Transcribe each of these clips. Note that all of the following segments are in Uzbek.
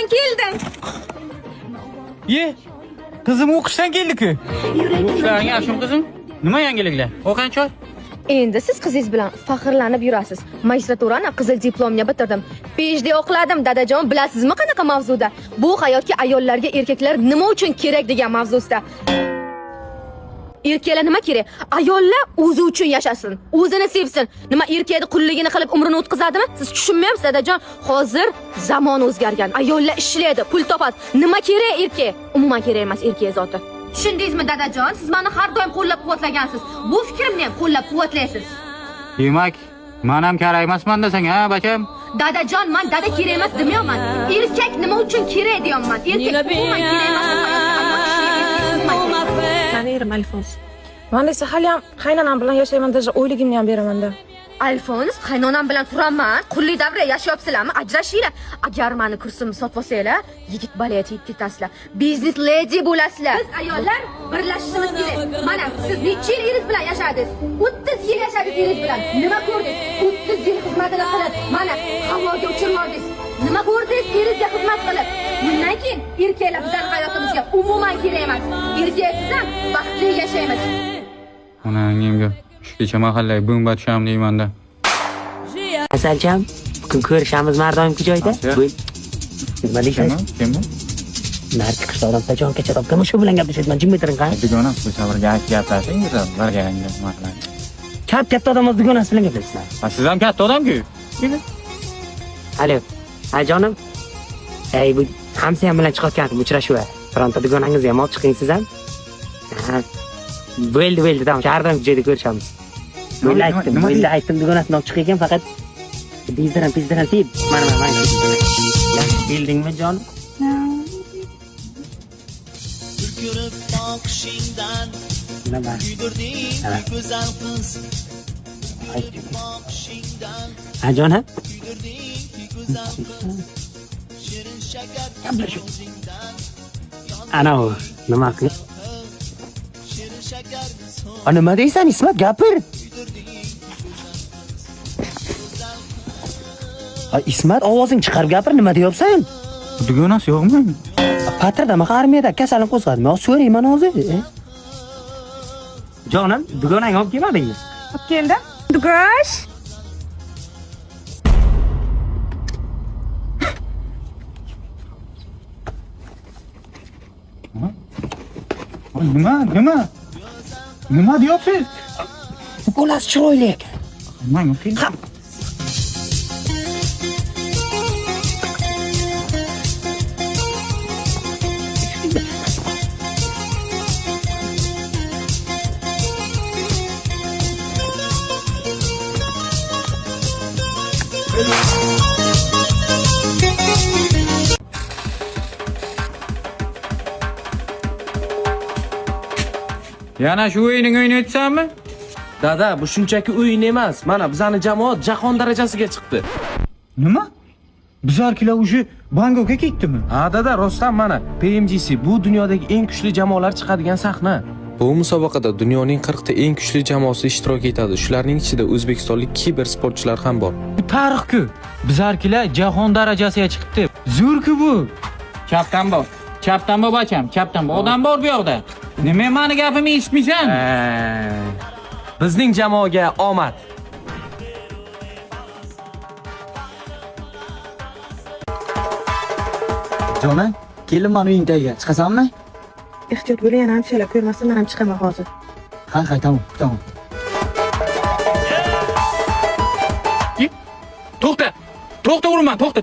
Qachon kelding? Ye, qizim o'qishdan keldi-ku. O'qishlaring yaxshimi qizim? Nima yangiliklar? O'qan choy? Endi siz qizingiz bilan faxrlanib yurasiz. Magistraturani qizil diplomga bitirdim. PhD o'qiladim, dadajon, bilasizmi qanaqa mavzuda? Bu hayotga ayollarga erkaklar nima uchun kerak degan mavzusida. Erkaklar nima kerak? Ayollar o'zi uchun yashasin, o'zini sevsin. Nima erkakning qulligini qilib umrini o'tkazadimi? Siz tushunmayapsiz, dadajon. Hozir zamon o'zgargan. Ayollar ishlaydi, pul topadi. Nima kerak erkak? Umuman kerak emas erkak zoti. Tushundingizmi, dadajon? Siz meni har doim qo'llab-quvvatlagansiz. Bu fikrimni ham qo'llab-quvvatlaysiz. Demak, men ham kerak emasman desang, ha, bacham? Dadajon, men dada kerak emas demayapman. Erkak nima uchun kerak deyapman. Erkak umuman kerak emas. Mani erim Alfons. Men esa hali ham qaynonam bilan yashayman, deja o'yligimni ham beraman-da. Alfons, qaynonam bilan turaman. Qullik davrida yashayapsizlarmi? Ajrashinglar. Agar meni kursimni sotib olsanglar, yigit balaya tegib ketasizlar. Business lady bo'lasizlar. Biz ayollar birlashishimiz kerak. Mana siz necha yil eringiz bilan yashadingiz? 30 yil yashadingiz eringiz bilan. Nima ko'rdingiz? 30 yil xizmatini qilib, mana havoga uchirib yordingiz. Nima ko'rdingiz eringizga xizmat qilib? Bundan keyin erkaklar bizning hayotimizga umuman kerak emas. Erkaksiz ham baxtli yashaymiz. Onangga kecha mahallaga bo'mba tusham deyman-da. Asalcham, bugun ko'rishamiz mardonki joyda. Bu nima deysiz? Kimmi? Narchi qishloqdan qachongacha topganman, shu bilan gaplashayapman. Jim o'tiring qani. Dugonasi bo'lsa bir gaplashing, o'zim birgalikda mahallaga. Katta odamlar dugonasi bilan gaplashinglar. Siz ham katta odam-ku. Alo. Ha jonim. Ey, bu hamsa ham bilan chiqayotganim uchrashuv. Bironta dugonangizni ham olib chiqing siz ham. Ha. Bo'ldi, tamam. Shahardagi joyda ko'rishamiz. Bo'ldi aytdim, dugonasini olib chiqay ekan, faqat bizdan sib. Mana. Yaxshi keldingmi jon? Ko'rib boqishingdan kuydirding go'zal qiz. Ha jon ha? Shirin shakar so'zingdan Ana u, nima qilib? Ana nima deysan, Ismat, gapir. Ismat, ovozing chiqarib gapir, nima deyapsan? Dugonasi yo'qmi? Patrdami, armiyada kasallik qo'zg'adimi? Yo, so'rayman hozir. Jonim, dugonang olib kelmadingmi? Olib keldim. Dugosh. Nima deyapsiz? Bolasi chiroyli ekan. Men o'qing. Yana shu o'yining o'ynayapsanmi? Dada, bu shunchaki o'yin emas. Mana bizning jamoat jahon darajasiga chiqdi. Nima? Bizarkilar уже Bangkokka ketdimi? Ha dada, rostdan mana PMGC bu dunyodagi eng kuchli jamoalar chiqadigan sahna. Bu musobaqada dunyoning 40 ta eng kuchli jamoasi ishtirok etadi. Shularning ichida o'zbekistonlik kiber sportchilar ham bor. Bu tarix-ku. Bizarkilar jahon darajasiga chiqibdi. Zo'r-ku bu. Chapdan bor bacham, chapdan bor. Odam bor bu yoqda. Nima meni gapimni eshitmaysan? Bizning jamoaga omad. Jona, kelin meni uying tagiga. Chiqasanmi? Ehtiyot bo'ling, hamshalar ko'rmasa, men ham chiqaman hozir. Ha, tamom. To'xta, urma, to'xta.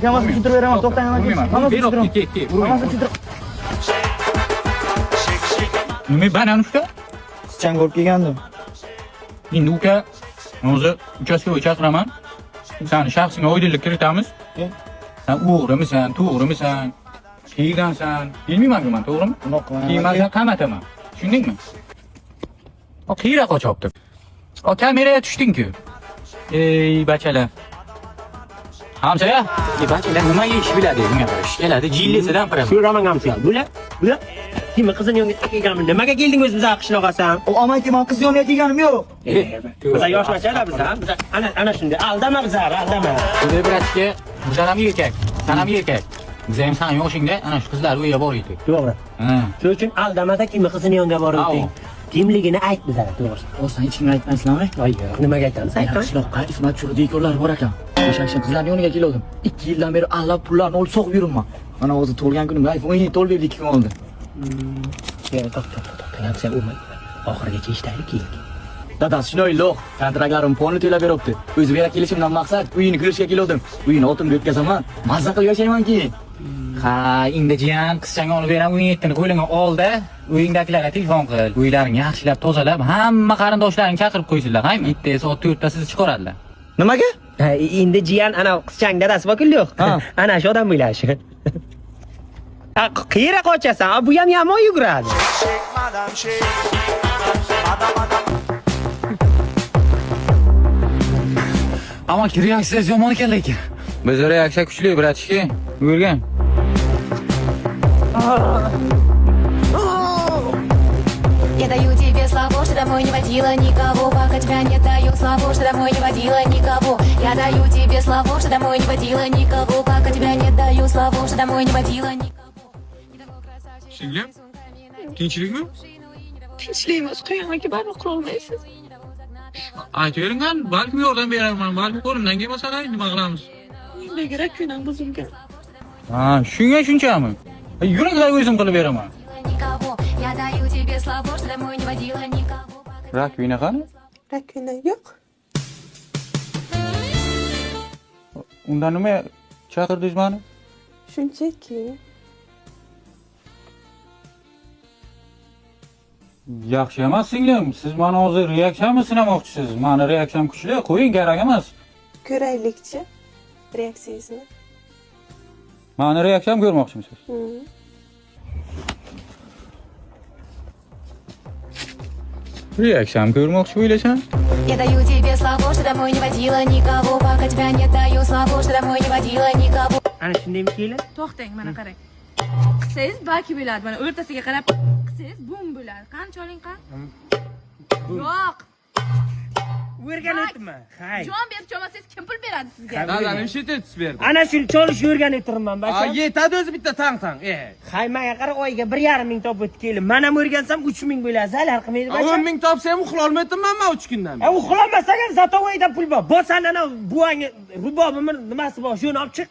Hammasi tushuntirib beraman, to'xtang. Hammasi tushuntirib. Nima bananishda? Qizchang bo'lib kelgandim. Endi uka, hozir uchastkavoy chaqiraman. Seni shaxsingga oydinlik kiritamiz. Sen o'g'rimisan, to'g'rimisan? Qiygansan? Bilmayman-ku men, to'g'rimi? Qiymasan, qamataman. Tushundingmi? Qiyra qochibdi. Kameraga tushding-ku. Ey bachalar. Hamsaya, bachalar nimaga ish biladi, bunga qarash. Keladi, jillesidan qaraman. Shu Roman hamsaya. Bular Kim qizning yoniga kelganmi? Nimaga kelding o'zi bizning qishloqasan? O amaki, men qiz yoniga kelganim yo'q. Biz yoshmachalar biz. Ana shunday aldama bizlar, aldama. Bratga, bizlar ham erkak, sen ham erkak. Biz ham san yoshingda ana shu qizlar uyiga bordik. To'g'ri. Ha. Shuning uchun aldamada kimni qizini yonga boruvding. Kimligini ayt bizga, to'g'ri. O sen hech kimga aytmaysizlarmi? Ayyo, nimaga aytamiz? Aytma. Qishloqqa Ismat Churdi ekollar bor ekan. O'sha qizlarning yoniga keldim. 2 yildan beri allab pullarni olib so'qib yuribman. Mana hozir to'lgan kunim iPhone 17 olib berdik 2 kun oldin. To'xta. Yaxshi o'lmay. Oxirigacha eshitaylik keyin. Dadasi shunday lo'q. Kontraktlarim polni to'lab beribdi. O'zi bera kelishimdan maqsad uyini ko'rishga keldim. Uyini oltinga o'tkazaman. Mazza qilib yashaymanki. Ha, endi jiyan qizchangni olib beraman 17 ni qo'lingga olda. Uyingdagilarga telefon qil. Uylaringni yaxshilab tozalab, hamma qarindoshlaringni chaqirib qo'ysinlar. Ham bitta soat 4 ta sizni chiqaradilar. Nimaga? Ha, endi jiyan ana qizchang dadasi bor-ku yo'q. Ana shu odam bo'lashi. Qayerga qochasan? Bu ham yomon yuguradi. Ammo reaksiyasi yomon ekan lekin. Biz reaksiya kuchli, bratishki. Yurgan. Я даю тебе слабо, что домой не водила никого. Пока тебя не даю слабо, что домой не водила никого. Я даю тебе слабо, что домой не водила никого. Пока тебя не даю слабо, что домой не водила никого. Singlim, tinchlikmi? Tinchlik emas, qo'yamaki baribir qila olmaysiz. Aytavering, balki yordam beraman, balki qo'limdan kelmasa, nima qilamiz? Menga rakunam buzilgan. Ha, shunga shunchami? Yuringlar o'zim qilib beraman. Никого. Я даю тебе слабо, что домой не водила никого. Rakvina qani? Rakuna yo'q. Undan nima chaqirdingiz meni? Shunchaki. Yaxshi emas singlim. Siz meni hozir reaksiyamni sinamoqchisiz. Meni reaksiyam kuchli, qo'ying, kerak emas. Ko'raylikchi reaksiyangizni. Meni reaksiyam ko'rmoqchimisiz? Reaksiyam ko'rmoqchi o'ylasam? Я даю тебе слабо, что домой не водила никого. Пока тебя не даю слабо, что домой не водила никого. Ana shundaymi keyin? To'xtang, mana qarang. Qilsangiz balki bo'ladi. Mana o'rtasiga qarab qilsangiz bum bo'ladi. Qancha oling qa? Yo'q. O'rganayapman. Hay. Jon berib cho'masangiz kim pul beradi sizga? Dadam shetetib berdi. Ana shuni cholish o'rganayapman bacham. Yetadi o'zi bitta tang. Hay, menga qara oyiga 1,5 ming topib kelib. Men ham o'rgansam 3 ming bo'ladi. Zarar qilmaydi bacham. 10 ming topsa ham uxlolmayapman men 3 kundan. Uxlamasak ham zatovoyda pul bor. Bosan ana buvangni rubobimi nimasi bor, shuni olib chiq.